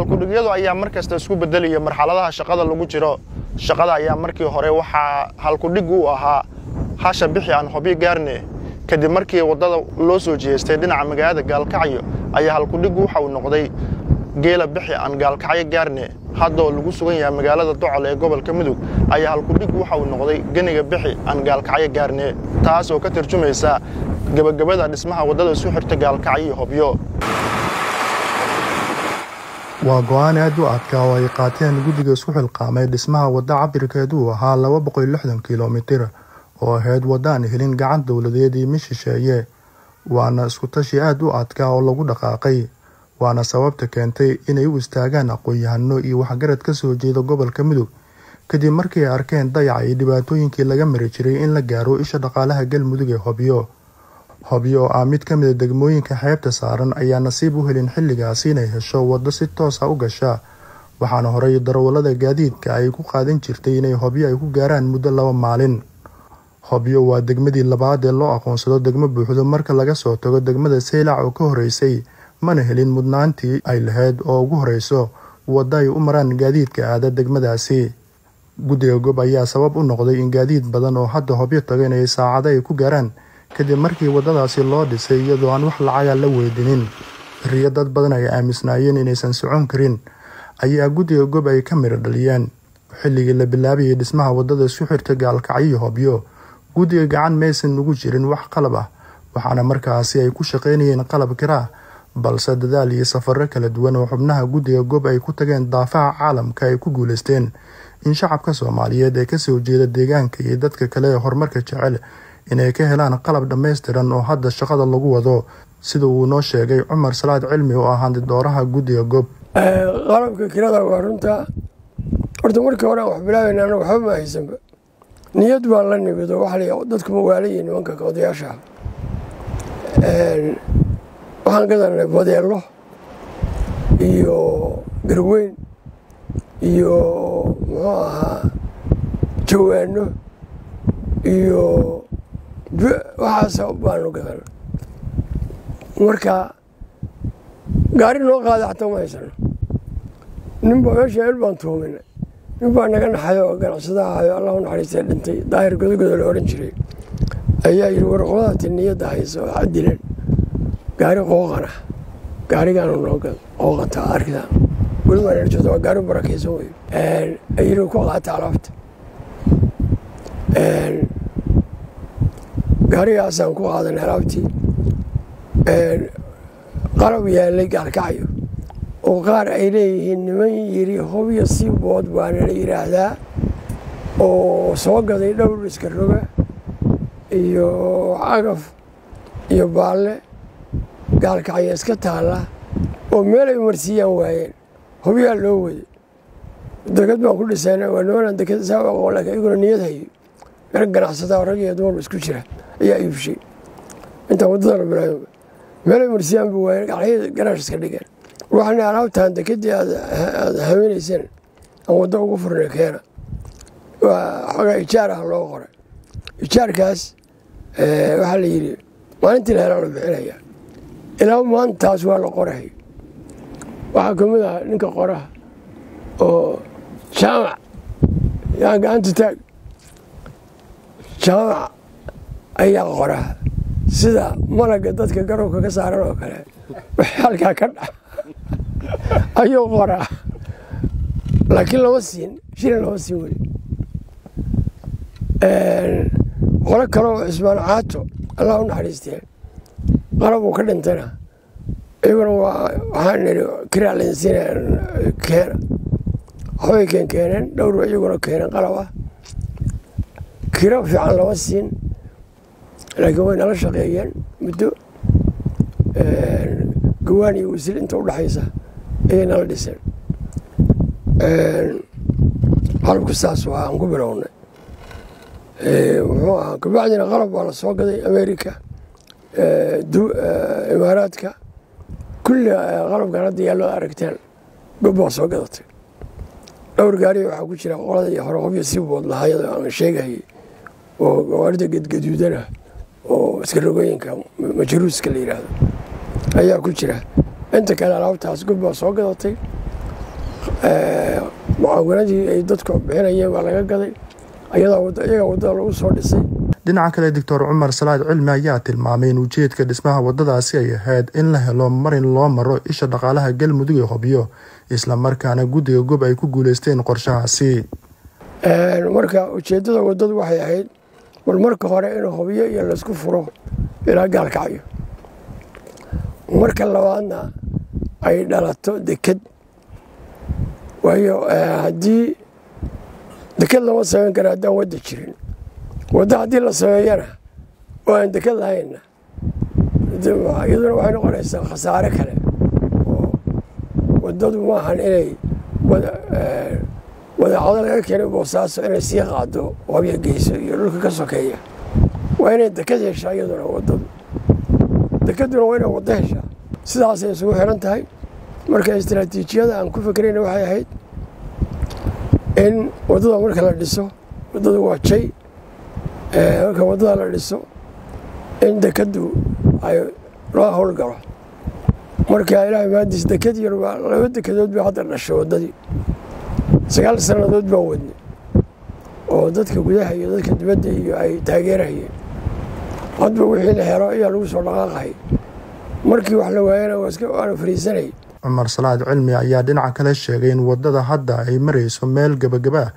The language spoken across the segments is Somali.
halkudhigyadu ayaa markasta isku bedelaya marxaladaha shaqada lagu jiro. Shaqada ayaa markii hore waxa halkudhig u ahaa hasha bixi aan Hobyo gaarne. Kadib markii wadada loo soo jeestay dhinaca magaalada Gaalkacyo ayaa halkudhig waxa uu noqday geela bixi aan Gaalkacyo gaarne. Hadda lagu sugan yahay magaalada Docol ee gobolka Mudug ayaa halkudhig waxa uu noqday ganiga bixi aan Gaalkacyo gaarne, taas oo ka tarjumaysa gabagabada dhismaha wadada isku xirta Gaalkacyo iyo Hobyo. waa go'aan aad u adkaa oo ay qaateen guddiga isku xilqaamay dhismaha wadda cabirkeedu ahaa 260 kiiloomitir oo ahayd wadda aan helin gacan dowladeed iyo shisheeye. waana isku tashi aad u adkaa oo lagu dhaqaaqay, waana sababta keentay inay u istaagaan aqoon-yahano iyo waxgarad ka soo jeeda gobolka Mudug kadib markii ay arkeen dayaca iyo dhibaatooyinkii laga mari jiray in la gaaro isha dhaqaalaha Galmudug ee Hobyo. Hobyo oo mid ka mid ah degmooyinka xeebta saaran ayaa nasiib u helin xilligaas inay hesho waddo si toos ah u gasha, waxaana horey darawallada gaadiidka ay ku qaadan jirtay inay Hobyo ay ku gaaraan muddo 2 maalin. Hobyo waa degmadii labaad ee loo aqoonsado degmo buuxdo marka laga soo tago degmada Seylac oo ka horeysay, mana helin mudnaantii ay lahayd oo ugu horeyso wadda ay u maraan gaadiidka aada degmadaasi. Guddiga gob ayaa sabab u noqday in gaadiid badan oo hadda Hobyo tagan ay saacado ay ku gaaraan kadib markii wadadaasi loo dhisay iyadoo aan wax lacag la weydinin. Riyo dad badan ay aaminsanayeen inaysan socon karin ayaa guddiga gob ay ka miro dhaliyeen. Xilligii la bilaabay dhismaha wadada isku xirta Gaalkacyo iyo Hobyo, guddiga gacan maysan ugu jirin wax qalab ah, waxaana markaasi ay ku shaqeynayeen qalab kira, balse dadaal iyo safarro kala duwan oo xubnaha guddiga gob ay ku tageen daafaha caalamka ay ku guuleysteen in shacabka Soomaaliyeed ee ka soo jeeda deegaanka iyo dadka kale ee horumarka jecel inay ka helaan qalab dhameystiran oo hadda shaqada lagu wado, sida uu noo sheegay Cumar Salaad Cilmi oo ah dooraha guddiga gob. qalabka kirada waa runta horta markii hore wax bilaabeyna anagu waxba ma haysanba, niyad baan la nimido waxa la dadku magaalada nimanka odayaasha waxaan gadanay badeelo iyo garweyn iyo muxuu ahaa jawaano iyo waxaas baanu gadan. marka gaari noo qaada xataa ma haysano. ninbaa meesha el baan tuuminay, ninbaa naga naxay oo ganacsadaha ahayo allah u naxariistay dhintay, daahir godogodo la odhan jiray, ayaa yidhi warqadaati niyadda hayso waxaad dileen gaari qooqana, gaarigaanu noo gad qooqantaa arkidaa weli baan erjooda waa gaari barakaysan wey, ayidhi ku qaata alaabta. gaarigaasaan ku qaadanay alaabtii. qalab yaalay Gaalkacyo oo qaar ay leeyihiin niman yiri Hobyo si bood baana la yiraahdaa oo soo gaday dhowr iska roga iyo cagaf iyo baalle Gaalkacyo iska taala oo meel ay marsiiyaan waayeen. Hobyo loo waday degad baan ku dhisayna waa noolan degad sabab oo laga iguna niyad hayo ganacsada rag iyo dumar isku jira ayaa iibshay inta wadada la bilaabay meel ay marsiiyaan buu waayeen Gaalkacyo garaash iska dhigeen. waxaan alaabtaan dekadii aad haweenaysan aan waddo ugu furnay keena waa xogaa ijaar ah loo qoray. ijaarkaas waxaa la yidhi maalintii la helaa la bixinaya ilaa maantaas waa la qoray. waxaa ka mid ah ninka qoraha oo jaamac yaa gacanta taag, jaamac ayaa qoraha sida malaga dadka garowka ka saaran oo kale wixii halkaa ka dhac ayuu qoraa, laakiin lama siin shilin lama siin weli. qolo kale oo Cismaan Caato allah u naxariistee qalab uu ka dhintayna iyaguna waxaan nidhi kiraa laynsiinaya keena, waxbay keeneen dhowr iyaguna keeneen qalab ah. kiro fiican lama siin laakiin way nala shaqeeyeen muddo. gawaan iyo wisil inta u dhaxaysa ayay nala dhiseen. qalabku saas waa aan ku bilownay. muxuu ahaa kabacdina qalab waa la soo gaday Ameerika, Imaaraadka, kulli qalabkan hadda yaallo aragteen gob waa soo gadatay. dhowr gaari waxaa ku jira qolada iyo hore Hobyo si bood lahaayada aan sheegayay oo gawaarida gadgaduudana oo iska rogooyinka majruuska la yiraahdo ayaa ku jira. inta kale alaabtaas gob waa soo gadatay. mucaawanadii ay dadku bixinayeen waa laga gaday iyaga waddada lagu soo dhisay. dhinaca kale Dr. Cumar Salaad Cilmi ayaa tilmaamay in ujeedka dhismaha waddadaasi ay ahayd in la helo marin loo maro isha dhaqaalaha Galmudug ee Hobyo isla markaana guddiga gob ay ku guuleysteen qorshahaasi. marka ujeedada waddadu waxay ahayd marka hore in Hobyo iyo la isku furo ilaa Gaalkacyo, marka labaadna ay dhalato deked. waayo haddii deked lama samayn karo haddaan wadda jirin. wadda haddii la sameeyana oo aan deked lahayna iyaduna waxay noqonaysaa khasaare kale oo waddadu maahan inay wadaacado laga keenay Boosaaso inay sii qaado Hobyo geyso iyo dhulka ka sokeeya. waa inay deked heshaa iyaduna waddadu. dekeduna waa inay waddo heshaa. sidaasay isugu xiran tahay. marka istiraatiijiyada aan ku fikrayna waxay ahayd in waddada marka la dhiso, waddadu waa jay, marka waddada la dhiso in dekeddu ay loo howlgalo. marka ilaahay maadiis deked yar baa 2 dekedood bay hadda dhashay waddadii. 9 sannadood baa wadnay oo dadka gudaha iyo dadka dibadda iyo ay taageerayeen. hadba wixii la helo ayaa lagu soo dhaqaaqay. markii wax la waayana waana fariisanay. Cumar Salaad Cilmi ayaa dhinaca kale sheegay in waddada hadda ay marayso meel gabagaba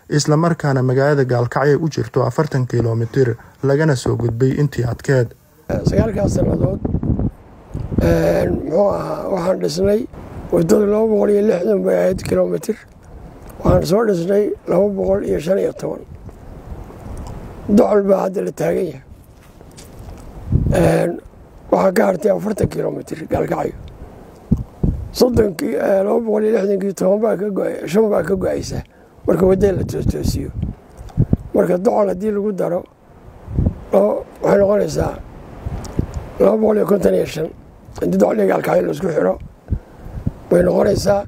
isla markaana magaalada Gaalkacyo u jirto 40 kiiloomitir lagana soo gudbay intii adkeed. 9 sannadood waxaan dhisnay waddada 260 kiiloomitir. waxaan soo dhisnay 215. docol baa hadda la taagan yahay. waxaa ka hartay 40 kiiloomitir Gaalkacyo. 260 baa ka go-aysa marka waddada la toosiyo. marka docol haddii lagu daro waxay noqonaysaa 255. haddii docol iyo Gaalkacyo la isku xiro way noqonaysaa.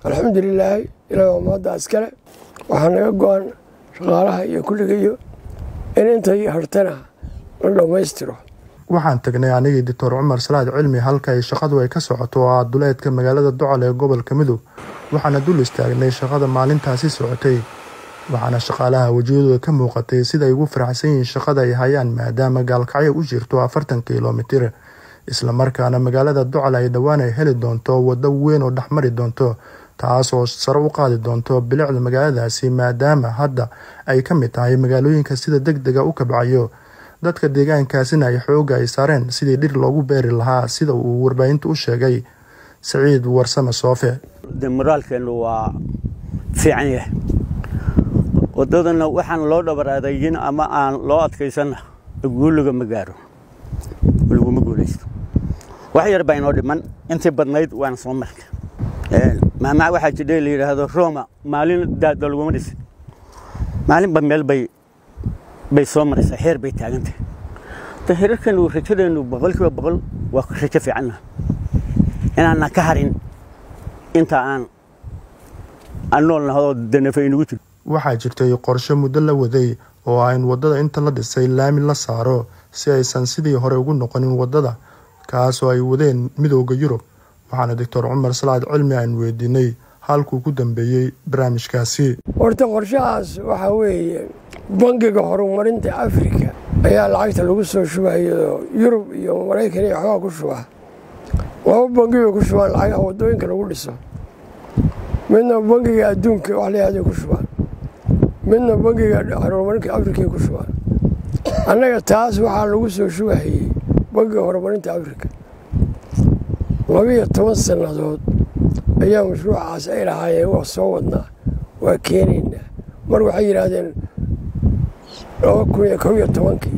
alxamdulilaahi ilaahay waa mahadda iskale. waxaa naga go-an shaqaalaha iyo kulligayo in intay hartana la dhammaystiro. waxaan tagnay anigii Dr. Cumar Salaad Cilmi halka ay shaqadu ay ka socoto oo duleedka magaalada Docol ee gobolka Mudug. waxaana dul istaagnay shaqada maalintaasi socotay. waxaana shaqaalaha wajiyadooda ka muuqatay sida ay ugu faraxsan yihiin shaqada ay hayaan maadaama Gaalkacyo u jirto 40 kiiloomitir isla markaana magaalada Docol ay dhawaan ay heli doonto waddo weyn oo dhaxmari doonto taas oo sare u qaadi doonto bilicda magaaladaasi maadaama hadda ay ka mid tahay magaalooyinka sida degdega u kabcayo. dadka deegaankaasina ay xooga ay saareen sidii dhir loogu beeri lahaa sida uu warbaahinta u sheegay Saciid Warsame Soofe. moraalkeenu waa fiican yahay. waddadana waxaan loo dhabaraadeeyay ama aan loo adkaysan guuliga ma gaaro. laguma guuleysto. wax yar baa inoo dhiman intii badnayd waan soo markay. maama waxa jidhay la yiraahdo Roma maalin daad laguma dhis. maalin ba meel bay soo maraysaa heer bay taagantay. tahriirkan uu rajadeenu 100% waa rajo fiican. inaan ka harin inta aan noolnahay danafay inugu jiro. waxaa jirtay qorshe muddo la waday oo aan waddada inta la dhisay laami la saaro si aysan sidii hore ugu noqonin waddada kaas oo ay wadeen midowga Yurub. waxaana Dr. Cumar Salaad Cilmi aan weydiinay halkuu ku dambeeyay barnaamijkaasi. horta qorshahaas waxa weeye bangiga horumarinta Afrika ayaa lacagta lagu soo shubayo Yurub iyo Mareykan iyo waxba ku shubaa. laba bangi ku shubaan lacagaha waddooyinka lagu dhiso. midna bangiga adduunka wax la yiraahdo ku shubaan. midna bangiga horumarinta Afrika ku shubaan. annaga taas waxaa lagu soo shubayay bangiga horumarinta Afrika. 12 sannadood ayaa mashruucaas ay lahaayeen waa soo wadnaa waa keenaynaa. mar waxay yiraahdeen 2011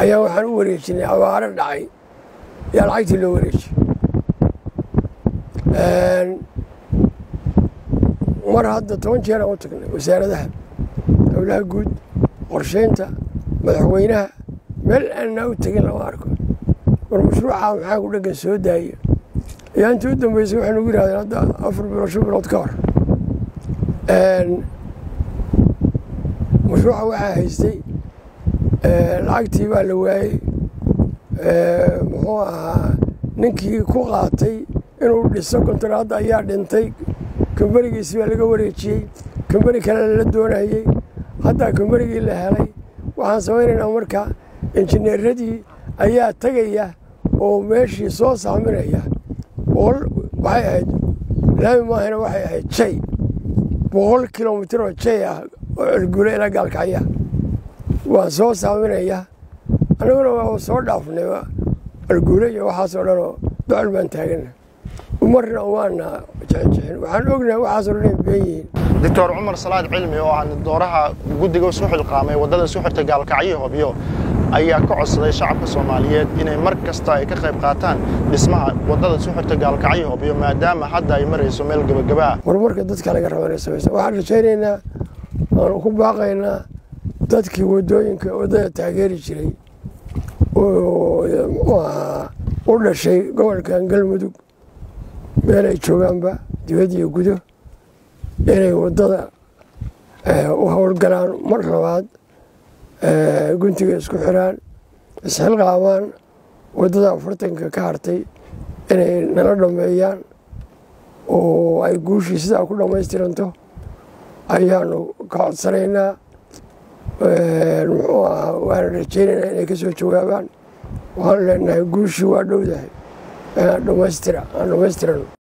ayaa waxaan u wareejinay abaaro dhacay yaa lacagtii loo wareejiyey. mar hadda 10 jeer aan u tagnay wasaaradaha howlaha guud qorsheynta madaxweynaha meel aan u tagin lama arko. war mashruuca maxaa ku dhagan soo daaya ayaa intii u dambeysay waxay nagu yiraahdeen hadda 4 bilood ka hor. mashruuca waxaa haystay lacagtii baa la waayey. muxuu ahaa ninkii ku qaatay inuu dhiso kontaraadda ayaa dhintay kambanigiisi baa laga wareejiyey kambani kale la doonayey haddaa kambanigii la helay waxaan samaynaynaa marka injineeradii ayaa tegaya oo meeshii soo saaminaya waxay ahayd laami maahana waxay ahayd jay 100 kilomitir oo jay ah oo Ceelguule ilaa Gaalkacyo waan soo saaminaya anaguna waa soo dhaafnay Ceelguule iyo waxaasoo dhan oo ducal baan taaganay umarna waana jecel waxaan ognahay waxaasoo dhan been yihiin Dr. Cumar Salaad Cilmi oo aan dooraha guddiga soo xilqaamay wadada soo xirtay Gaalkacyo Hobyo ayaa ka codsaday shacabka Soomaaliyeed inay mar kasta ay ka qayb qaataan dhismaha wadada soo xirtay Gaalkacyo Hobyo maadaama hadda ay marayso meel gabagaba ah horumarka dadka laga rabo inay sameeyaan waxaan rajaynaynaa aan ku baaqaynaa dadkii wadooyinka wadada taageeri jiray oo u dhashay gobolkan Galmudug meel ay joogaanba dibadda iyo gudo inay wadada u hawlgalaan mar labaad guntiga isku xiraan isxilqaamaan wadada 40 ka hartay inay nala dhameeyaan oo ay guushii sidaa ku dhamaystiranto ayaanu ka codsanaynaa waan rajaynaynaa inay ka soo jawaabaan waxaan leenahay guushii waa dhowdahay dhamaystiran